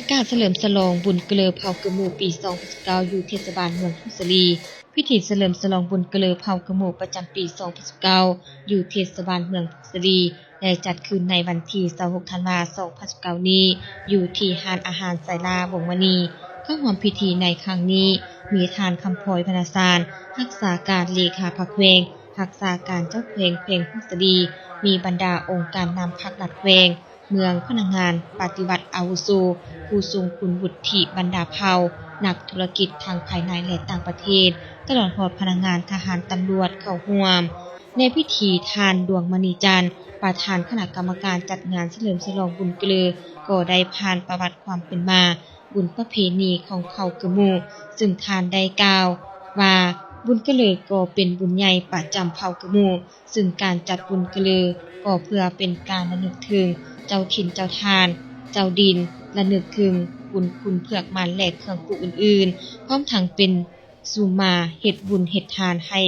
ากาศเฉลิมฉลองบุญเกลอเผากระหมู่ปี2019อยู่เทศบาลเมืองพุสลีพิธีเฉลิมฉลองบุญเกลอเผากระหมู่ประจำปี2019อยู่เทศบาลเมืองพุสลีได้จัดขึ้นในวันที่26ธันวาคม2019นี้อยู่ที่หานอาหารไซลาวงมณีเข้าร่วมพิธีในครั้งนี้มีทานคำพลอยพนาสารรักษาการเลขาพรรคแขวงรักษาการเจ้าแขวงพุสลีมีบรรดาองค์การนำพรรคหลัดแขวงเมืองพนักงานปฏิวัติอาวุโสผู้ทรงคุณวุฒิบรรดาเผ่านักธุรกิจทางภายในและต่างประเทศตลอดฮอดพนักงานทหารตำรวจเข้าร่วมในพิธีทานดวงมณีจันทร์ประธานคณะกรรมการจัดงานเฉลิมฉลองบุญเกลอก็ได้ผ่านประวัติความเป็นมาบุญประเพณีของเผ่ากระหมู่ซึ่งทานได้กล่าวว่าบุญเกลอก็เป็นบุญใหญ่ประจำเผ่ากระหมู่ซึ่งการจัดบุญเกลอก็เพื่อเป็นการระลึกถึงเจ้าถิ่นเจ้าทานเจ้าดินระลึกถึงบุญคุณเผือกมันและเครื่องปลูกอื่นๆพร้อมทั้งเป็นสุมาเฮ็ดบุญเฮ็ดทานให้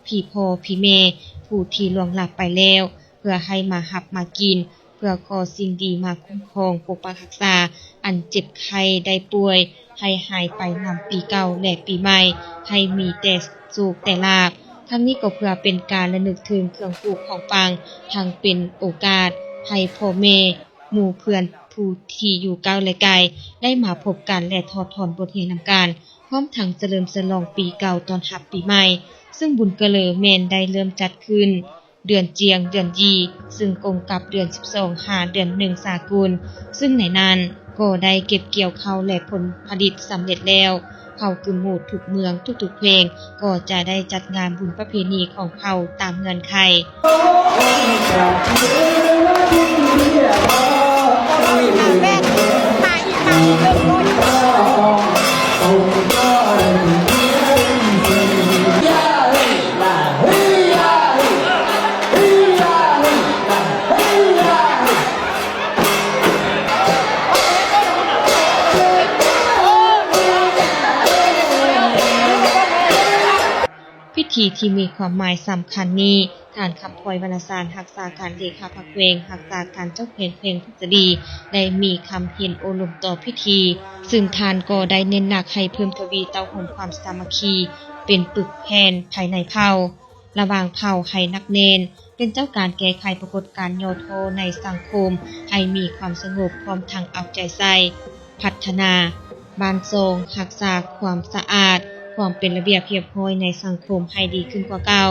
พี่พ่อพี่แม่ผู้ที่ล่วงลับไปแล้วเพื่อให้มาหับมากินเพื่อขอสิ่งดีมาคุ้มครองปกปักรักษาอันเจ็บไข้ได้ป่วยให้หายไปนำปีเก่าและปีใหม่ให้มีแต่สุขแต่ลาภทั้งนี้ก็เพื่อเป็นการระลึกถึงเครื่องปลูกของปังทั้งเป็นโอกาสให้พ่อแม่หมู่เพื่อนผู้ที่อยู่ไกลและไกลได้มาพบกันและทอดถอนบทเรียนนำกันพร้อมทั้งเฉลิมฉลองปีเก่าตอนรับปีใหม่ซึ่งบุญเกลอแม่นได้เริ่มจัดขึ้นเดือนเจียงเดือนยีซึ่งตรงกับเดือน12หาเดือน1สากลซึ่งในนั้นก็ได้เก็บเกี่ยวข้าวและผลผลิตสำเร็จแล้วเผ่ากึมหมู่ทุกเมืองทุกๆเพลงก็จะได้จัดงานบุญประเพณีของเผ่าตามเงื่อนไขพิธีที่มีความหมายสำคัญนี้ทานคำพลอยวรรณสารรักษาการเลขาพรรคแขวงรักษาการเจ้าแขวงพุสลีได้มีคำเห็นโอลมต่อพิธีซึ่งทานก็ได้เน้นหนักให้เพิ่มทวีเต้าหมความสามัคคีเป็นปึกแผ่นภายในเผ่าระหว่างเผ่าให้นักเนนเป็นเจ้าการแก้ไขปรากฏการณ์ย่อท้อในสังคมให้มีความสงบพร้อมทั้งเอาใจใส่พัฒนาบ้านทรงรักษาความสะอาดความเป็นระเบียบเรียบร้อยในสังคมให้ดีขึ้นกว่าเก่า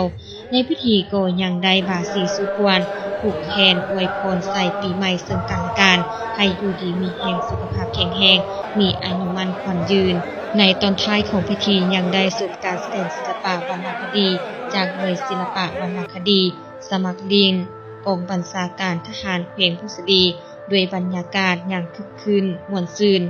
ในพิธีก็ยังได้บาสีสุควรผูกแขนอวยพรใส่ปีใหม่ซึ่งกันและกันให้อยู่ดีมีแรงสุขภาพแข็งแรงมีอายุมั่นขวัญยืนในตอนท้ายของพิธียังได้ชมการแสดงศิลปะวรรณคดีจากหน่วยศิลปะวรรณคดีสมัครลินกองบัญชาการทหารแขวงพุสลีด้วยบรรยากาศอย่างคึกคืนม่วนซื่น